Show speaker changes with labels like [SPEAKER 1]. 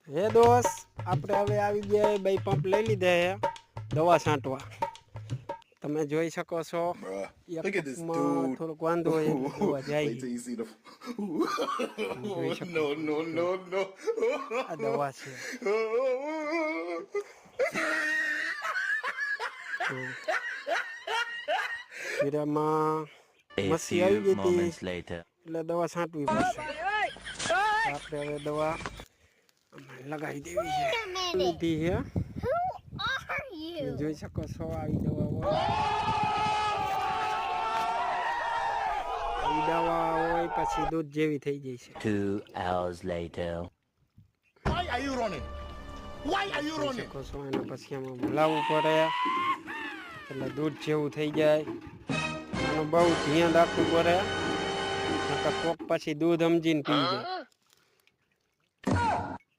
[SPEAKER 1] હે દોસ્ત આપણે હવે આવી ગયા બે પંપ લઈ લીધા હે દવા છાંટવા તમે જોઈ શકો છો
[SPEAKER 2] Bruh,
[SPEAKER 1] એક
[SPEAKER 2] look at this
[SPEAKER 1] પંપમાં
[SPEAKER 2] dude.
[SPEAKER 1] થોડોક વાંધો હોય એટલે દવા જાય
[SPEAKER 2] Wait till you see the.
[SPEAKER 1] તમે જોઈ શકો
[SPEAKER 2] No,
[SPEAKER 1] છો
[SPEAKER 2] no, no, no.
[SPEAKER 1] આ દવા છે જીરામાં
[SPEAKER 3] A
[SPEAKER 1] મસી આવી
[SPEAKER 3] few
[SPEAKER 1] ગઈ હતી
[SPEAKER 3] moments later.
[SPEAKER 1] એટલે દવા છાંટવી પડશે આપણે હવે દવા આમાં લગાવી દેવી છે લીધી છે તમે જોઈ શકો છો આવી દવા હોય આવી દવા હોય પછી દૂધ જેવી થઈ જાય છે
[SPEAKER 3] 2 hours later.
[SPEAKER 4] Why are you running? Why are you
[SPEAKER 1] જોઈ
[SPEAKER 4] running?
[SPEAKER 1] શકો છો એને પછી આમાં હલાવવું પડે એટલે દૂધ જેવું થઈ જાય આનું બહુ ધ્યાન રાખવું પડે નકર કોક પછી દૂધ સમજીને પી જાય